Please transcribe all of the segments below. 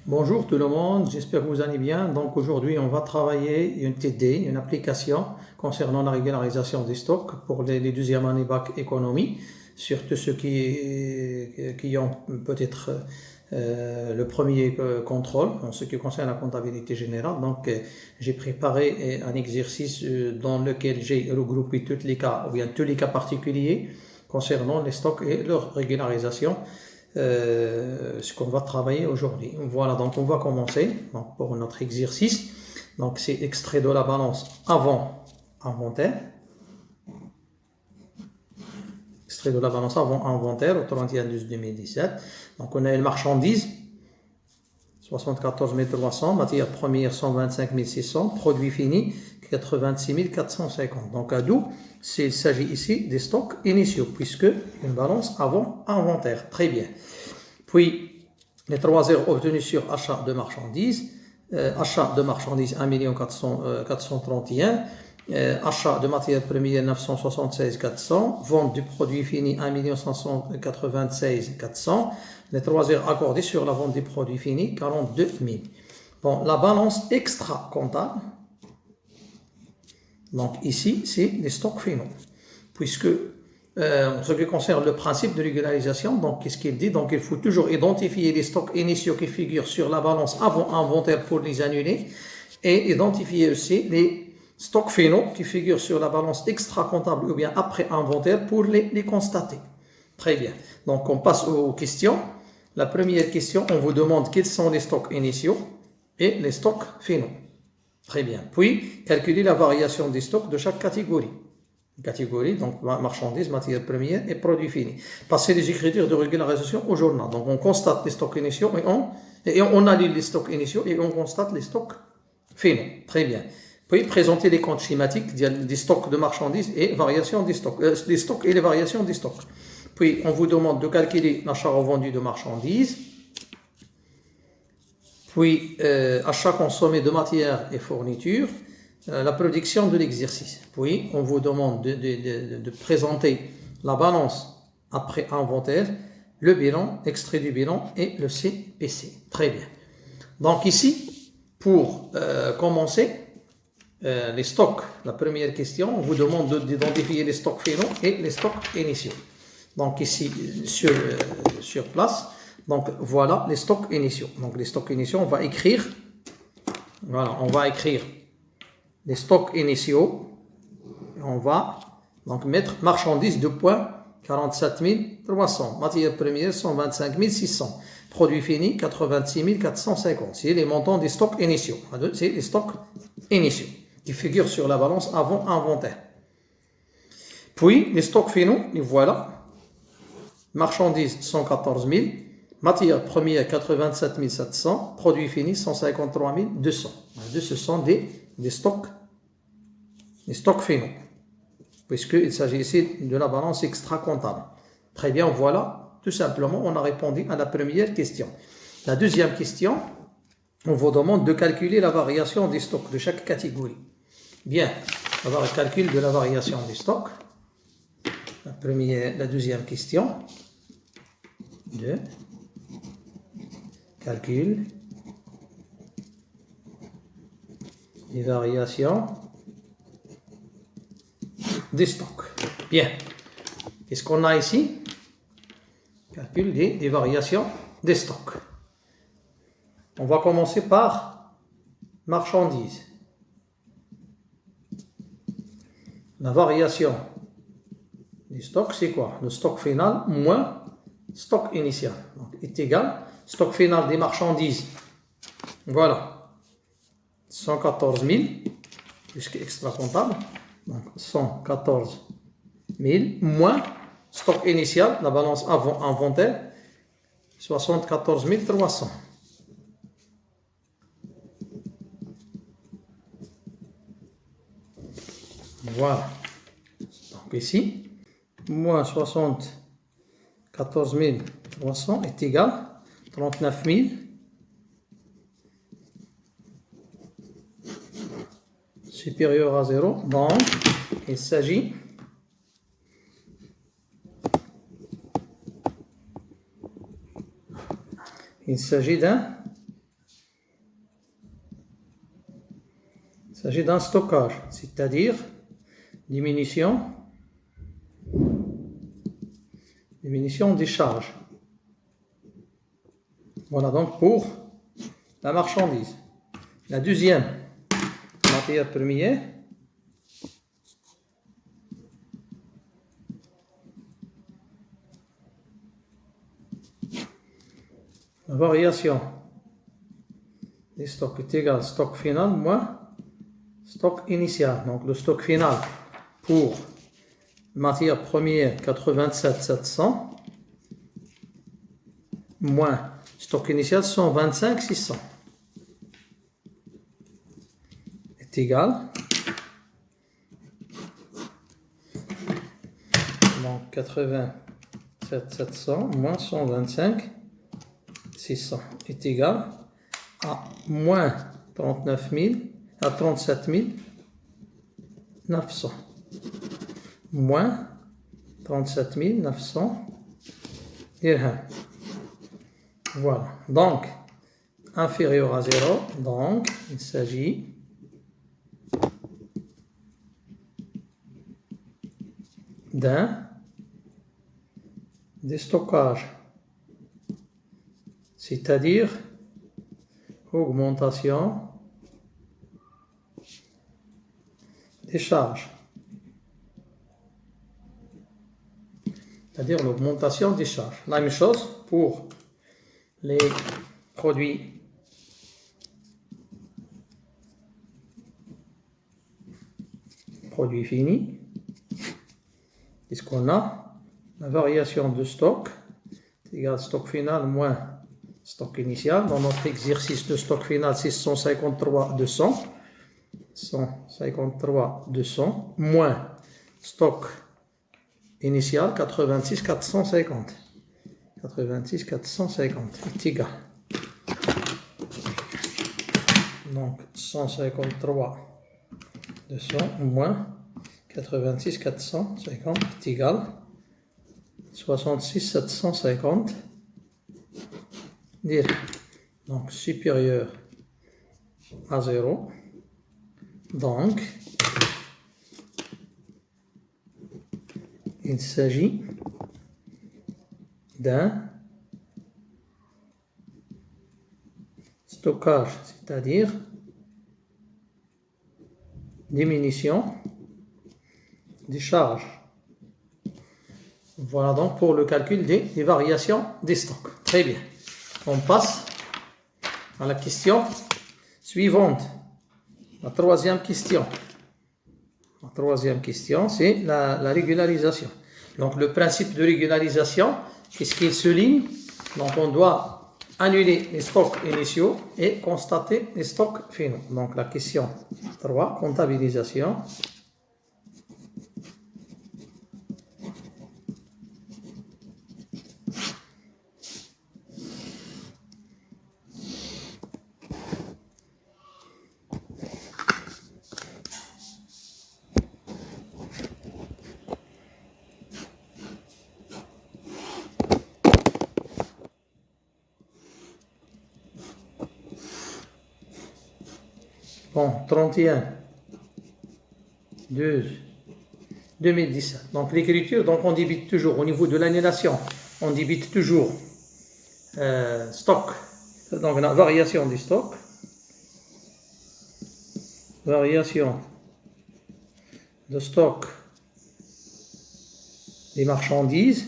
Bonjour tout le monde, j'espère que vous allez bien. Donc aujourd'hui, on va travailler une TD, une application concernant la régularisation des stocks pour les deuxième année bac économie, surtout ceux qui ont peut-être le premier contrôle en ce qui concerne la comptabilité générale. Donc j'ai préparé un exercice dans lequel j'ai regroupé tous les cas, ou bien tous les cas particuliers concernant les stocks et leur régularisation. Ce qu'on va travailler aujourd'hui. Voilà, donc on va commencer donc, pour notre exercice. Donc c'est extrait de la balance avant inventaire. Extrait de la balance avant inventaire au 31/12/2017. Donc on a une marchandise 74 300, matière première 125 600, produit fini 86 450. Donc à d'où il s'agit ici des stocks initiaux, puisque une balance avant inventaire. Très bien. Puis les 3 heures obtenus sur achat de marchandises. Achat de marchandises 1 431, achat de matière première 976 400, vente du produit fini 1 596 400, les 3 heures accordées sur la vente des produits finis 42 000. Bon, la balance extra comptable, donc ici c'est les stocks finaux, puisque en ce qui concerne le principe de régularisation, donc qu'est-ce qu'il dit? Donc il faut toujours identifier les stocks initiaux qui figurent sur la balance avant inventaire pour les annuler, et identifier aussi les stocks finaux qui figurent sur la balance extra comptable ou bien après inventaire pour les constater. Très bien. Donc on passe aux questions. La première question, on vous demande quels sont les stocks initiaux et les stocks finaux. Très bien. Puis calculer la variation des stocks de chaque catégorie. Catégorie, donc marchandises, matières premières et produits finis. Passer les écritures de régularisation au journal. Donc on constate les stocks initiaux et on annule les stocks initiaux et on constate les stocks finaux. Très bien. Puis présenter les comptes schématiques des stocks de marchandises et variation des stocks, les stocks et les variations des stocks. Puis on vous demande de calculer l'achat revendu de marchandises. Puis achat consommé de matières et fournitures. La production de l'exercice. Puis, on vous demande de présenter la balance après inventaire, le bilan, extrait du bilan et le CPC. Très bien. Donc ici, pour commencer, les stocks, la première question, on vous demande d'identifier les stocks finaux et les stocks initiaux. Donc ici, sur place, donc voilà les stocks initiaux. Donc les stocks initiaux, on va écrire, voilà, on va écrire les stocks initiaux, on va donc mettre marchandises de points 47 300, matières premières 125 600, produits finis 86 450. C'est les montants des stocks initiaux. C'est les stocks initiaux qui figurent sur la balance avant inventaire. Puis les stocks finaux, les voilà. Marchandises 114 000, matières premières 87 700, produits finis 153 200. Ce sont des stocks finaux, puisqu'il s'agit ici de la balance extra comptable. Très bien, voilà, tout simplement, on a répondu à la première question. La deuxième question, on vous demande de calculer la variation des stocks de chaque catégorie. Bien, on va voir le calcul de la variation des stocks. La deuxième question, de calcul des variations des stocks. Bien. Qu'est-ce qu'on a ici? Calcul des variations des stocks. On va commencer par marchandises. La variation des stocks, c'est quoi? Le stock final moins stock initial. Donc, est égal stock final des marchandises. Voilà. 114 000, puisque extra comptable. Donc 114 000 moins stock initial, la balance avant inventaire, 74 300. Voilà. Donc ici, moins 74 300 est égal à 39 000 supérieur à 0. Donc, il s'agit d'un stockage, c'est-à-dire diminution des charges. Voilà donc pour la marchandise. La deuxième matière première, la variation des stocks est égale stock final moins stock initial. Donc le stock final pour matière première 87 700 moins stock initial 125 600 est égal, donc 87 700 moins 125 600 est égal à moins 37 900 moins 37 900 dirhams. Voilà, donc inférieur à 0, donc il s'agit d'un déstockage, c'est-à-dire augmentation des charges, c'est-à-dire l'augmentation des charges. La même chose pour les produits finis, puisqu'on a la variation de stock égale stock final moins stock initial. Dans notre exercice de stock final, c'est 153 200 moins stock initial 86 450 est égal, donc 153 200 moins 86 450 est égal 66 750 dirhams, donc supérieur à 0. Donc il s'agit d'un stockage, c'est-à-dire diminution des charges. Voilà donc pour le calcul des variations des stocks. Très bien. On passe à la question suivante. La troisième question. La troisième question, c'est la régularisation. Donc le principe de régularisation, qu'est-ce qu'il souligne? Donc on doit annuler les stocks initiaux et constater les stocks finaux. Donc la question 3, comptabilisation. Bon, 31, 12, 2017. Donc l'écriture, donc on débite toujours au niveau de l'annulation, on débite toujours stock, donc la variation du stock, variation de stock des marchandises,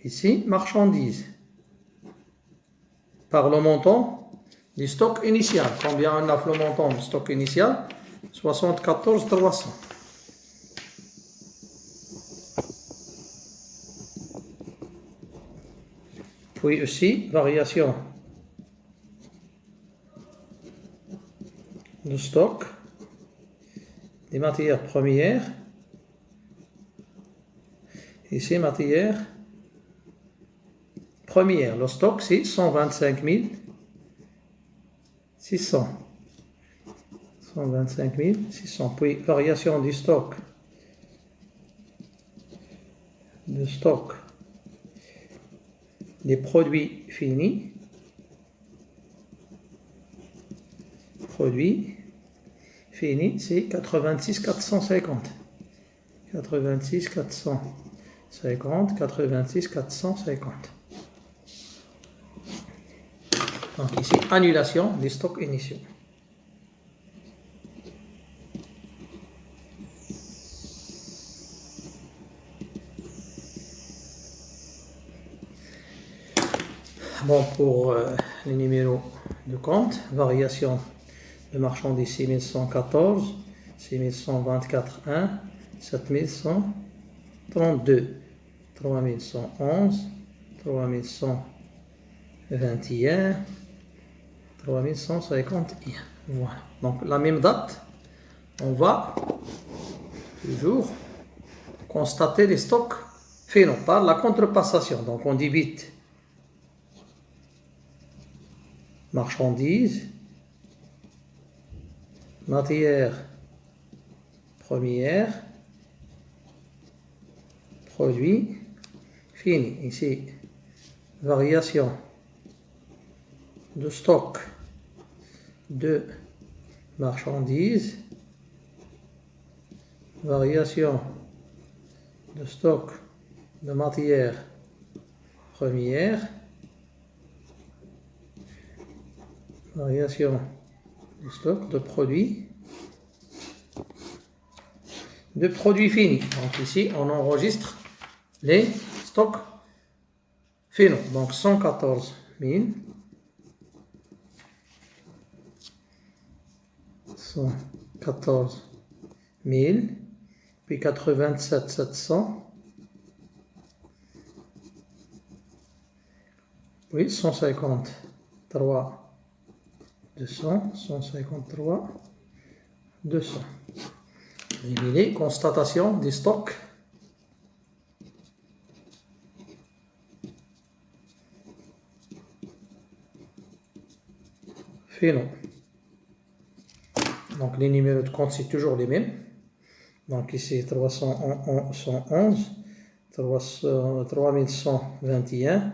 ici marchandises, par le montant du stock initial. Combien on a le montant du stock initial? 74 300. Puis aussi, variation de stock des matières premières. Ici, matières premières. Le stock, c'est 125 600. 125 600. Puis, variation du stock. Des produits finis. Produits finis, c'est 86 450. 86 450, 86 450. Donc ici, annulation des stocks initiaux. Bon, pour les numéros de compte, variation de marchandises 6114, 6124 1, 7132, 3111, 3121, 3151. Voilà. Donc la même date, on va toujours constater les stocks finaux par la contrepassation. Donc on débite marchandises, matières premières, produits finis. Ici, variation de stock de marchandises, variation de stock de matières premières, variation du stock de produits finis. Donc ici, on enregistre les stocks finaux. Donc 114 000, 114 000, puis 87 700, puis 153 200, 153 200. Éliminer, constatation des stocks finaux. Donc les numéros de compte, c'est toujours les mêmes. Donc ici 311, 3121,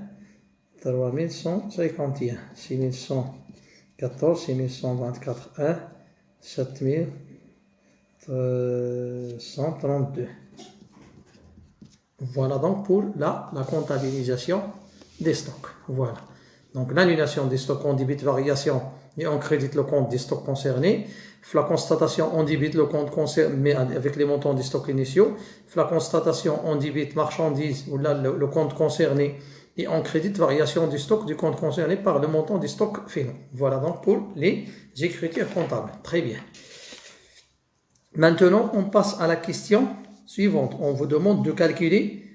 3151, 6114, 6124 1, 7132. Voilà donc pour la comptabilisation des stocks. Voilà. Donc l'annulation des stocks, on débite variation et on crédite le compte des stocks concernés. La constatation, on débite le compte concerné, mais avec les montants des stocks initiaux. La constatation, on débite marchandises ou là le compte concerné et on crédite variation du stock du compte concerné par le montant des stocks finaux. Voilà donc pour les écritures comptables. Très bien. Maintenant, on passe à la question suivante. On vous demande de calculer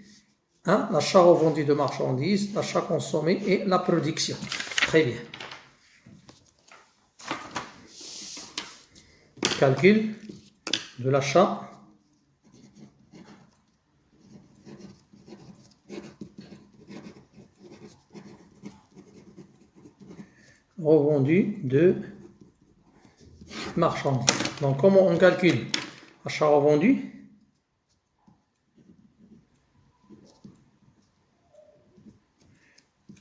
l'achat revendu de marchandises, l'achat consommé et la production. Très bien. Calcul de l'achat revendu de marchandises. Donc, comment on calcule achat revendu?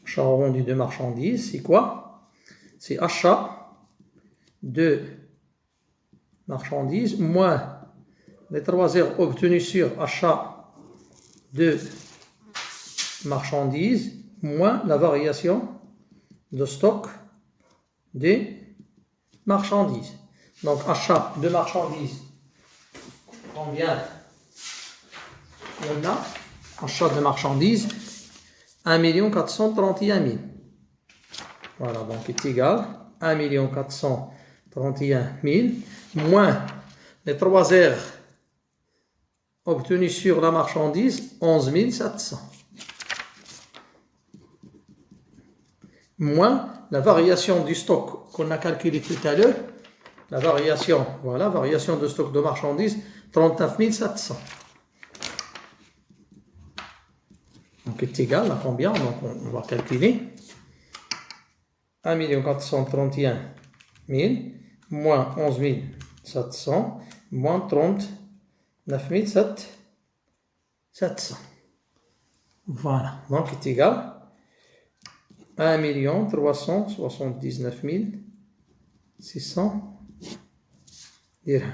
Achat revendu de marchandises, c'est quoi? C'est achat de marchandises moins les 3 heures obtenues sur achat de marchandises moins la variation de stock des marchandises. Donc achat de marchandises, combien on a? Achat de marchandises, 1 431 000. Voilà, donc est égal à 1 431 000 moins les 3 heures obtenues sur la marchandise, 11 700. Moins la variation du stock qu'on a calculé tout à l'heure, la variation, voilà, variation de stock de marchandises, 39 700. Donc, est égal à combien? Donc, on va calculer. 1 431 000 moins 11 700 moins 39 700. Voilà, donc est égal à 1 379 600 dirhams.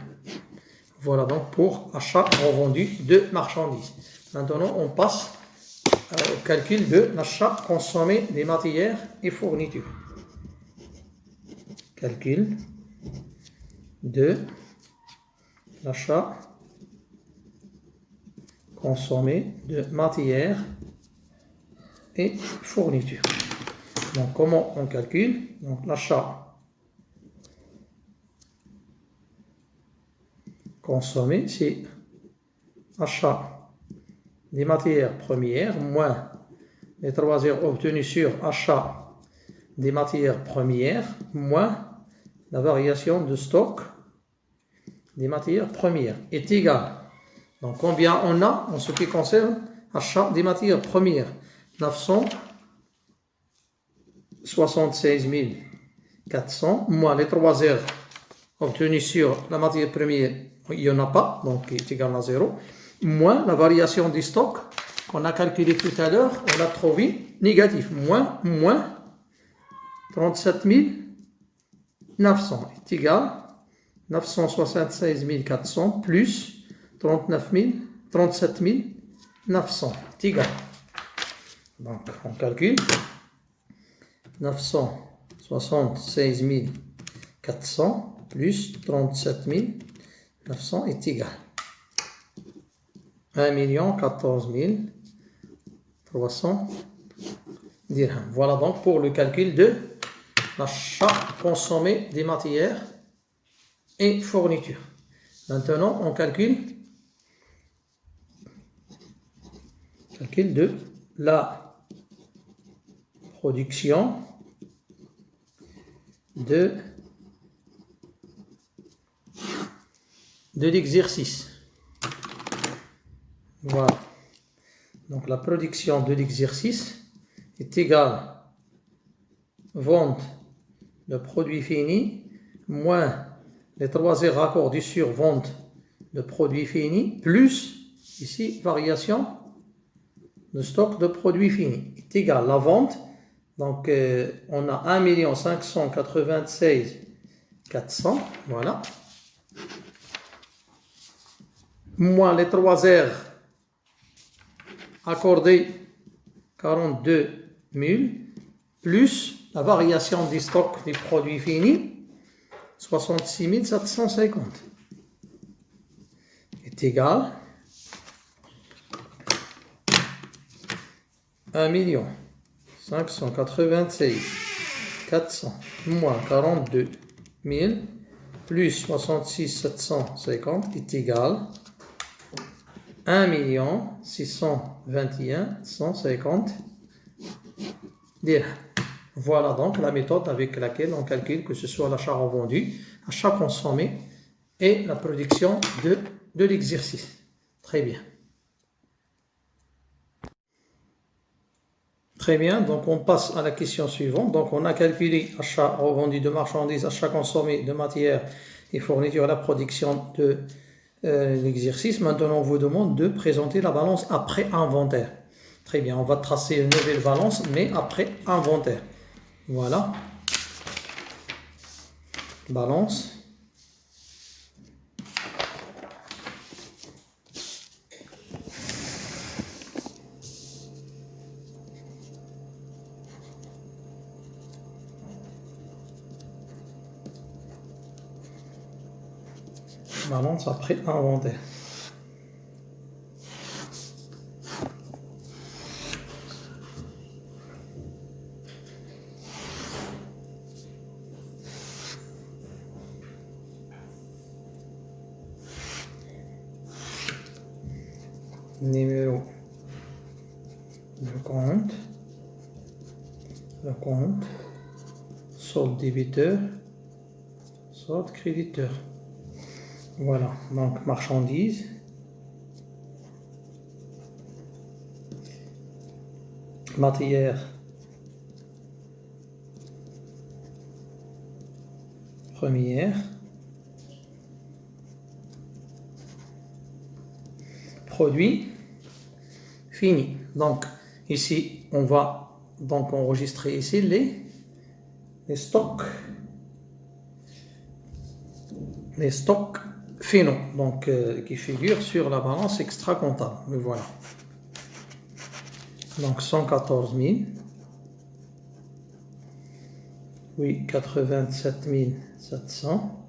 Voilà donc pour achat revendu de marchandises. Maintenant, on passe au calcul de l'achat consommé des matières et fournitures. Calcul de l'achat consommé de matières et fournitures. Donc, comment on calcule? Donc, l'achat consommé, c'est achat des matières premières moins les 3 heures obtenues sur achat des matières premières moins la variation de stock des matières premières est égal. Donc, combien on a en ce qui concerne achat des matières premières? 976 400 moins les 3 heures obtenues sur la matière première, il n'y en a pas, donc il est égal à 0, moins la variation du stock qu'on a calculé tout à l'heure, on l'a trouvé négatif, moins 37 900 est égal 976 400 plus 37 900 est égal. Donc on calcule 976 400 plus 37 900 est égal 1 14 300 dirhams. Voilà donc pour le calcul de l'achat consommé des matières et fournitures. Maintenant, on calcule de la production de l'exercice. Voilà. Donc la production de l'exercice est égale vente de produits finis moins les 3 heures raccordées sur vente de produits finis plus ici variation de stock de produits finis est égal la vente. Donc on a 1 596 400, voilà, moins les 3 heures accordées 42 000 plus la variation du stock des produits finis 66 750 est égal 1 596 400 moins 42 000 plus 66 750 est égal 1 621 150 dirhams. Voilà donc la méthode avec laquelle on calcule que ce soit l'achat revendu, achat consommé et la production de l'exercice. Très bien. Très bien, donc on passe à la question suivante. Donc on a calculé achat revendu de marchandises, achat consommé de matières et fourniture à la production de l'exercice. Maintenant on vous demande de présenter la balance après inventaire. Très bien, on va tracer une nouvelle balance, mais après inventaire. Voilà. Balance. Balance après inventaire. Numéro de compte, le compte, solde débiteur, solde créditeur. Voilà, donc marchandises. Matière première. Produit fini. Donc ici on va donc enregistrer ici les stocks finaux, donc qui figurent sur la balance extra comptable. Mais voilà. Donc 114 000, oui, 87 700,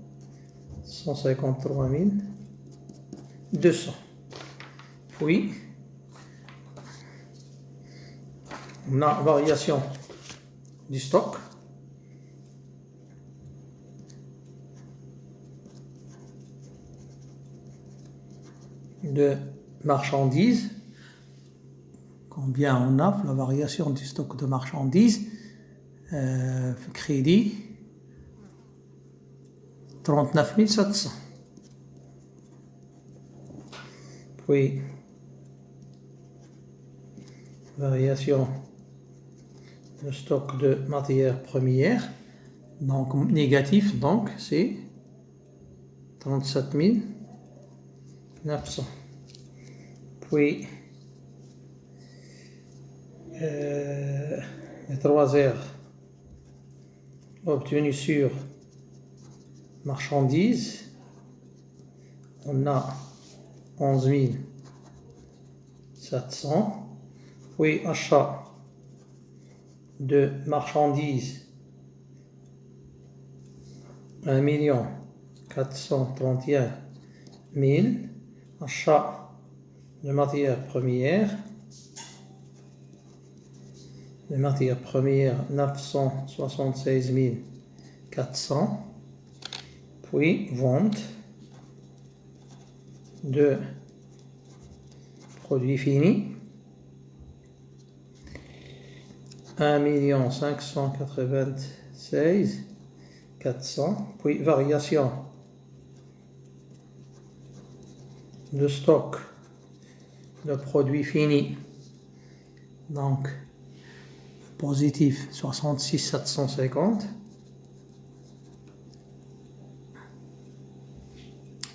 153 200. Oui, on a variation du stock. De marchandises. Combien on a? La variation du stock de marchandises. Crédit 39 700. Puis variation de stock de matières premières. Donc négatif, donc c'est 37 900. Puis les 3 heures obtenues sur marchandises, on a 11 700. Puis achat de marchandises 1 431 000. Achat de matières premières. Les matières premières 976 400. Puis vente de produits finis 1 596 400. Puis variation de stock de produits finis, donc positif 66 750.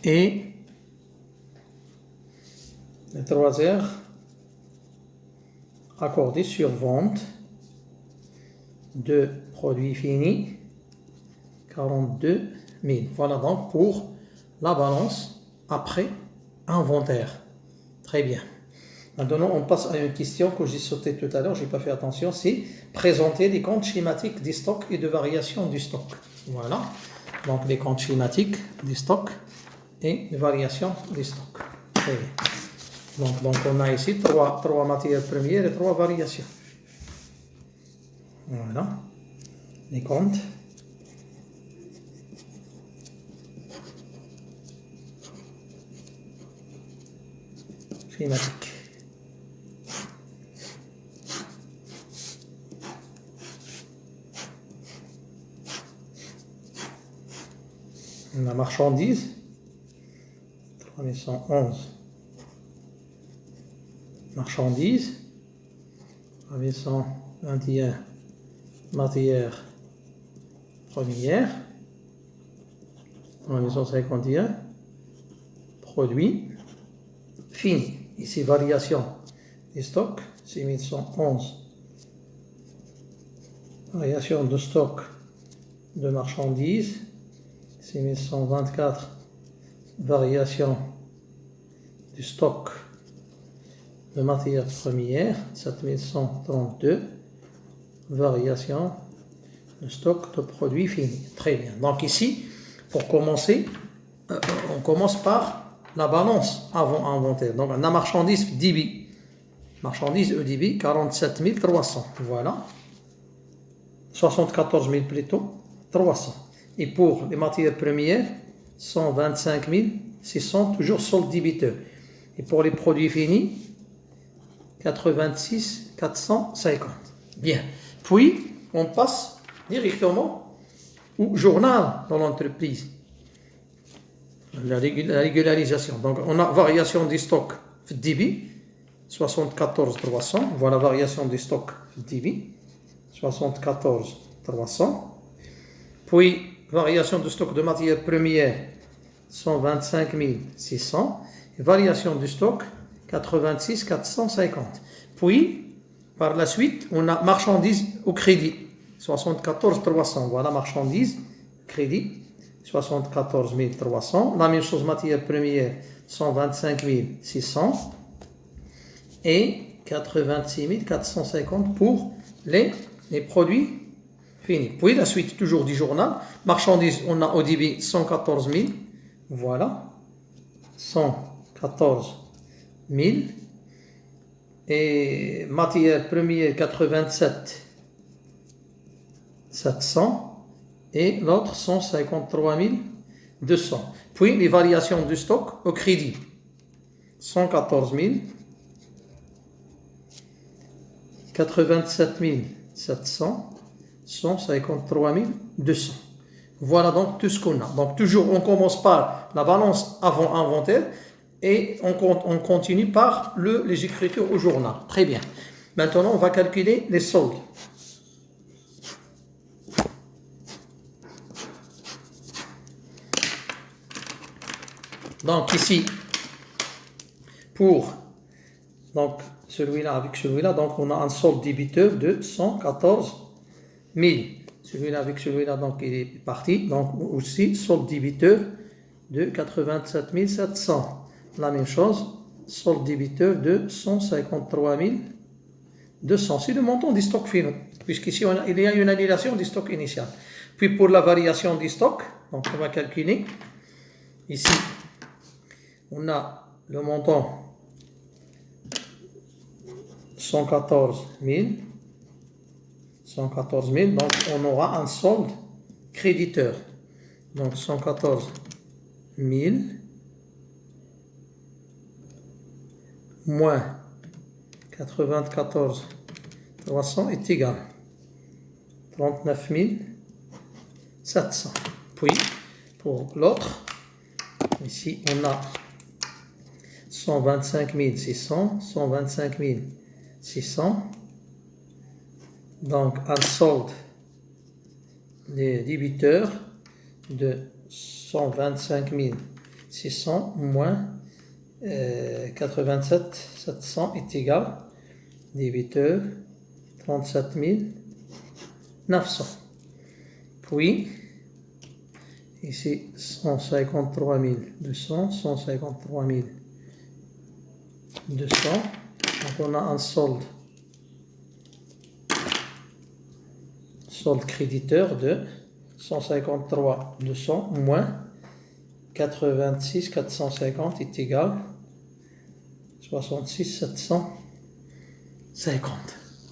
Et les 3 heures accordées sur vente de produits finis 42 000. Voilà donc pour la balance après inventaire. Très bien. Maintenant, on passe à une question que j'ai sautée tout à l'heure, je n'ai pas fait attention, c'est présenter les comptes schématiques des stocks et de variation du stock. Voilà. Donc les comptes schématiques des stocks et de variation des stocks. Très bien. Donc on a ici trois matières premières et 3 variations. Voilà. Les comptes. Schématiques. La marchandise 3111. Marchandises 3121. Matières premières 3151. Produits finis. Ici variation des stocks 6111. Variation de stock de marchandises 6124. Variation du stock de matières premières 7132. Variation de stock de produits finis. Très bien. Donc ici, pour commencer, on commence par la balance avant inventaire. Donc la marchandise DB. Marchandise EDB 47 300. Voilà. 74 000 plutôt. 300. Et pour les matières premières, 125 600, toujours solde débiteur. Et pour les produits finis, 86 450. Bien. Puis, on passe directement ou journal dans l'entreprise. La régularisation. Donc, on a variation du stock débit, 74 300. Voilà variation du stock débit, 74 300. Puis, variation du stock de matières premières, 125 600. Et variation du stock, 86 450. Puis, par la suite, on a marchandises au crédit, 74 300. Voilà, marchandises, crédit, 74 300. La même chose, matière première, 125 600. Et 86 450 pour les produits finis. Puis la suite, toujours du journal. Marchandises, on a au débit 114 000. Voilà, 114 000. Et matière première, 87 700. Et l'autre, 153 200. Puis les variations du stock au crédit, 114 000. 87 700, 153 200. Voilà donc tout ce qu'on a. Donc toujours, on commence par la balance avant inventaire et on continue par les écritures au journal. Très bien. Maintenant, on va calculer les soldes. Donc ici, pour celui-là avec celui-là, donc on a un solde débiteur de 114 000. Celui-là avec celui-là, donc il est parti. Donc aussi solde débiteur de 87 700. La même chose, solde débiteur de 153 200. C'est le montant du stock final, puisqu'ici il y a une annulation du stock initial. Puis pour la variation du stock, donc on va calculer. Ici, on a le montant 114 000, donc on aura un solde créditeur. Donc 114 000 moins 94 300 est égal à 39 700. Puis pour l'autre, ici on a 125 600, 125 600. Donc un solde des débiteurs de 125 600 moins 87 700 est égal débiteur 37 900. Puis ici 153 200, 153 200. Donc on a un solde créditeur de 153 200 moins 86 450 est égal à 66 750.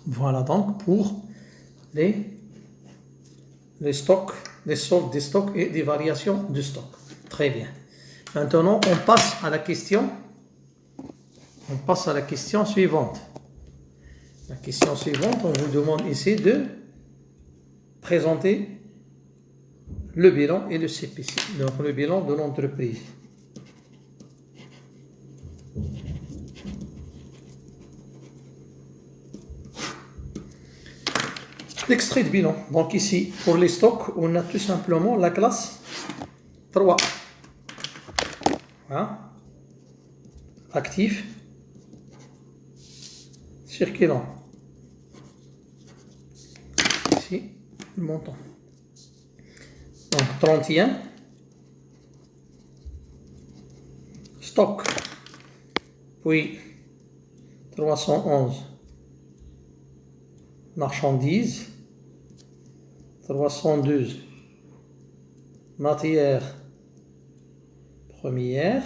Voilà donc pour les stocks, les soldes des stocks et des variations du stock. Très bien. Maintenant, on passe à la question. On passe à la question suivante. La question suivante, on vous demande ici de présenter le bilan et le CPC, donc le bilan de l'entreprise. L'extrait de bilan. Donc ici, pour les stocks, on a tout simplement la classe 3. Voilà. Actif. Circulant. Ici, le montant. Donc 31. Stock. Puis 311. Marchandises. 312. Matière première.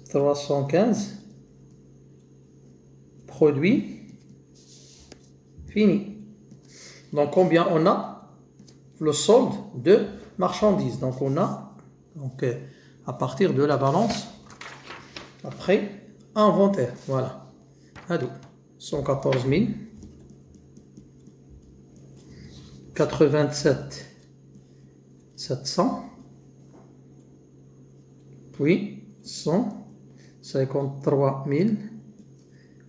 315. Produit fini. Donc combien on a? Le solde de marchandises. Donc on a à partir de la balance après inventaire. Voilà. Adou 114 000 87 700, puis 153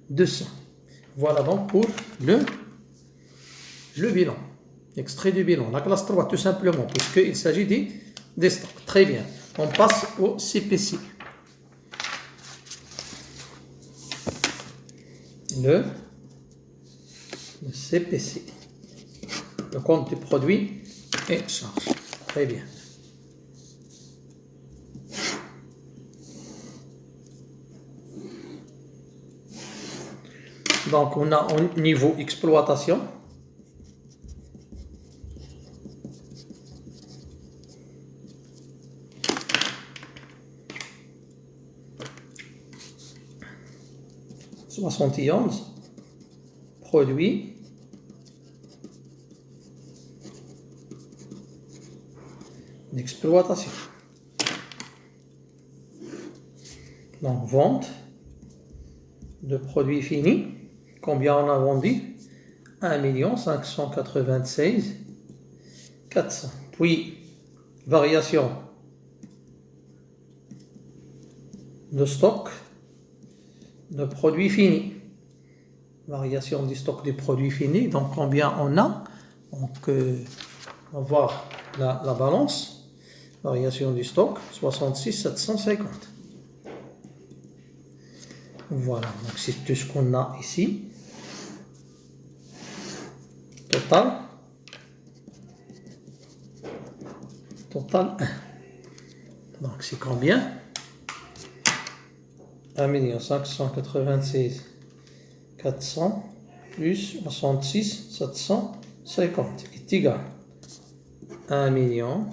200. Voilà donc pour le bilan. Extrait du bilan. La classe 3, tout simplement, puisqu'il s'agit des stocks. Très bien. On passe au CPC. Le CPC. Le compte du produit et charge. Très bien. Donc, on a au niveau exploitation. Produits d'exploitation. Donc, vente de produits finis. Combien on a vendu? 1 596 400. Puis, variation de stock de produits finis. Variation du stock des produits finis. Donc, combien on a? Donc, on va voir la balance. Variation du stock, 66 750. Voilà, donc c'est tout ce qu'on a ici. Total 1. Donc c'est combien? 1 596 400 plus 66 750 est égal à 1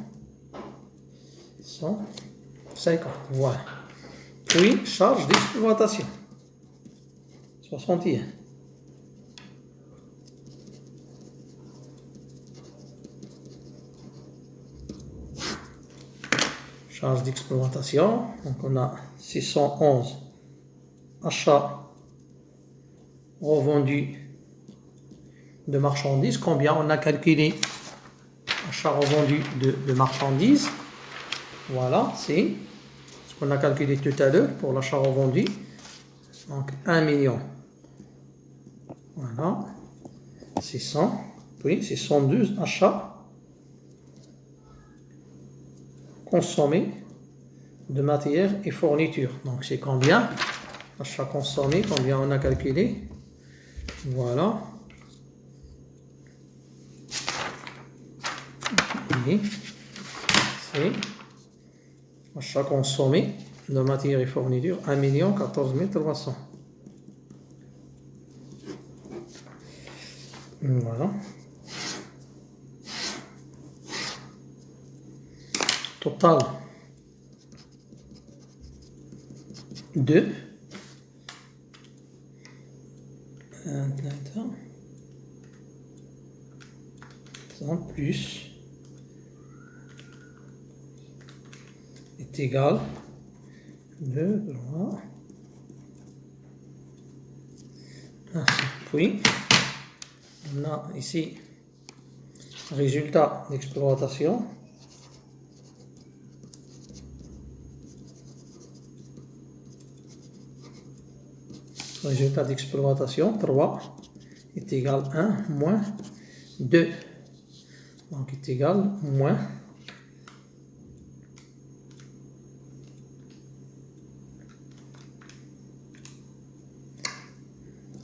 150. Voilà. Puis charge d'exploitation 61. Charge d'exploitation, donc on a 611 achats revendus de marchandises. Combien on a calculé? Achats revendus de marchandises. Voilà, c'est ce qu'on a calculé tout à l'heure pour l'achat revendu. Donc 1 million. Voilà. 600. Oui, c'est 112 achats consommés de matières et fournitures. Donc c'est combien? Achat consommé, combien on a calculé? Voilà. Et c'est achat consommé de matières et fournitures, 1 14 300. Voilà. Total de en plus est égal de droit. Puis on a ici résultat d'exploitation. Résultat d'exploitation 3 est égal à 1 moins 2. Donc est égal moins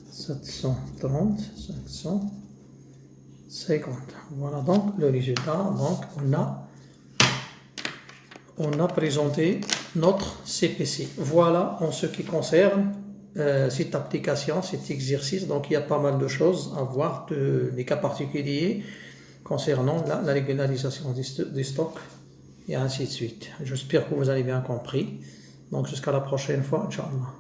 730 550. Voilà donc le résultat. Donc on a présenté notre CPC. Voilà en ce qui concerne cette application, cet exercice. Donc il y a pas mal de choses à voir, des cas particuliers concernant la régularisation des stocks et ainsi de suite. J'espère que vous avez bien compris. Donc jusqu'à la prochaine fois, Inch'Allah.